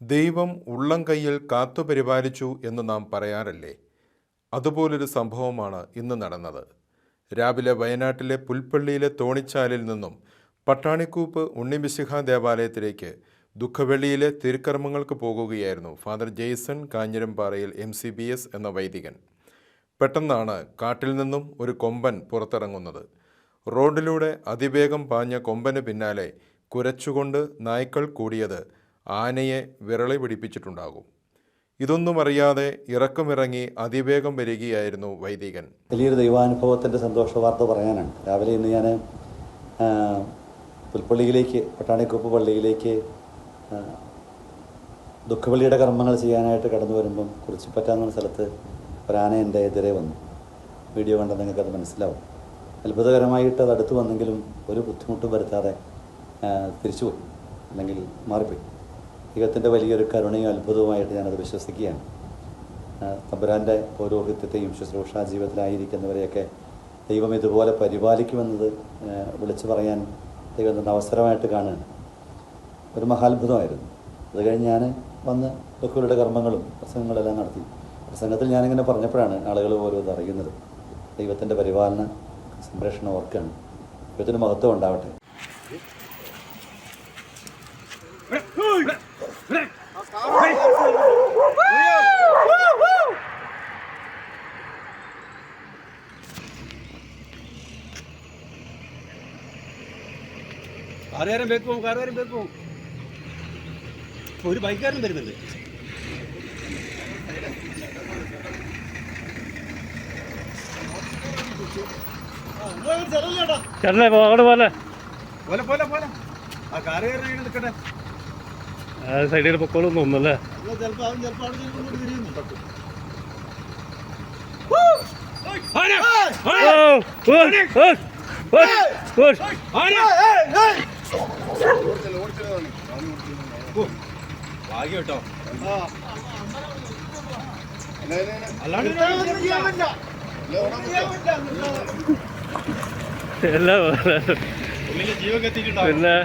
ദൈവം ഉള്ളം കയ്യിൽ കാത്തുപരിപാലിച്ചു എന്ന് നാം പറയാറില്ലേ? അതുപോലൊരു സംഭവമാണ് ഇന്ന് നടന്നത്. രാവിലെ വയനാട്ടിലെ പുൽപ്പള്ളിയിലെ തോണിച്ചാലിൽ നിന്നും പട്ടാണിക്കൂപ്പ് ഉണ്ണിമിശിഹാ ദേവാലയത്തിലേക്ക് ദുഃഖവെള്ളിയിലെ തിരുക്കർമ്മങ്ങൾക്ക് പോകുകയായിരുന്നു ഫാദർ ജെയ്സൺ കാഞ്ഞിരംപാറയിൽ MCBS എന്ന വൈദികൻ. പെട്ടെന്നാണ് കാട്ടിൽ നിന്നും ഒരു കൊമ്പൻ പുറത്തിറങ്ങുന്നത്. റോഡിലൂടെ അതിവേഗം പാഞ്ഞ കൊമ്പന് പിന്നാലെ കുരച്ചുകൊണ്ട് നായ്ക്കൾ കൂടിയത് ആനയെ വിരളി പിടിപ്പിച്ചിട്ടുണ്ടാകും. ഇതൊന്നും അറിയാതെ ഇറക്കമിറങ്ങി അതിവേഗം വരികയായിരുന്നു വൈദികൻ. വലിയൊരു ദൈവാനുഭവത്തിൻ്റെ സന്തോഷ വാർത്ത പറയാനാണ്. രാവിലെ ഇന്ന് ഞാൻ പുൽപ്പള്ളിയിലേക്ക്, പട്ടാണിക്കുപ്പ് പള്ളിയിലേക്ക് ദുഃഖവെള്ളിയുടെ കർമ്മങ്ങൾ ചെയ്യാനായിട്ട് കടന്നു വരുമ്പം കുറിച്ചിപ്പറ്റാന്ന സ്ഥലത്ത് ഒരാന എൻ്റെ എതിരെ വന്നു. വീഡിയോ കണ്ടാൽ നിങ്ങൾക്കത് മനസ്സിലാവും. അത്ഭുതകരമായിട്ട് അത് അടുത്ത് വന്നെങ്കിലും ഒരു ബുദ്ധിമുട്ടും വരുത്താതെ തിരിച്ചുപോയി, അല്ലെങ്കിൽ മാറിപ്പോയി. ദൈവത്തിൻ്റെ വലിയൊരു കരുണയും അത്ഭുതവുമായിട്ട് ഞാനത് വിശ്വസിക്കുകയാണ്. തമ്പുരാൻ്റെ പൗരോഹിത്യത്തെയും ശുശ്രൂഷാ ജീവിതത്തിലായിരിക്കുന്നവരെയൊക്കെ ദൈവം ഇതുപോലെ പരിപാലിക്കുമെന്നത് വിളിച്ചു പറയാൻ ദൈവം തന്ന അവസരമായിട്ട് കാണുകയാണ്. ഒരു മഹാത്ഭുതമായിരുന്നു. അത് കഴിഞ്ഞ് ഞാൻ വന്ന് ദുഃഖവെള്ളിയുടെ കർമ്മങ്ങളും പ്രസംഗങ്ങളെല്ലാം നടത്തി. പ്രസംഗത്തിൽ ഞാനിങ്ങനെ പറഞ്ഞപ്പോഴാണ് ആളുകൾ ഓരോ ഇത് അറിയുന്നത്. ദൈവത്തിൻ്റെ പരിപാലന സംരക്ഷണം ഓർക്കുകയാണ്. ദൈവത്തിന് മഹത്വം ഉണ്ടാവട്ടെ. കാറുകാരൻ ബേക്കും ഒരു ബൈക്കുകാരൻ വരുന്നുണ്ട്. ചേട്ടനെ അങ്ങോട്ട് പോലെ ആ കാറുകാരൻ നിൽക്കട്ടെ. സൈഡിൽ പൊക്കോളും തോന്നുന്നല്ലേ? ചിലപ്പോ അവിടെ തിരിയുന്നുണ്ട്. ഭാഗ്യം കേട്ടോ. ജീവൻ കത്തിയിട്ടുണ്ടാവും. പിന്നെ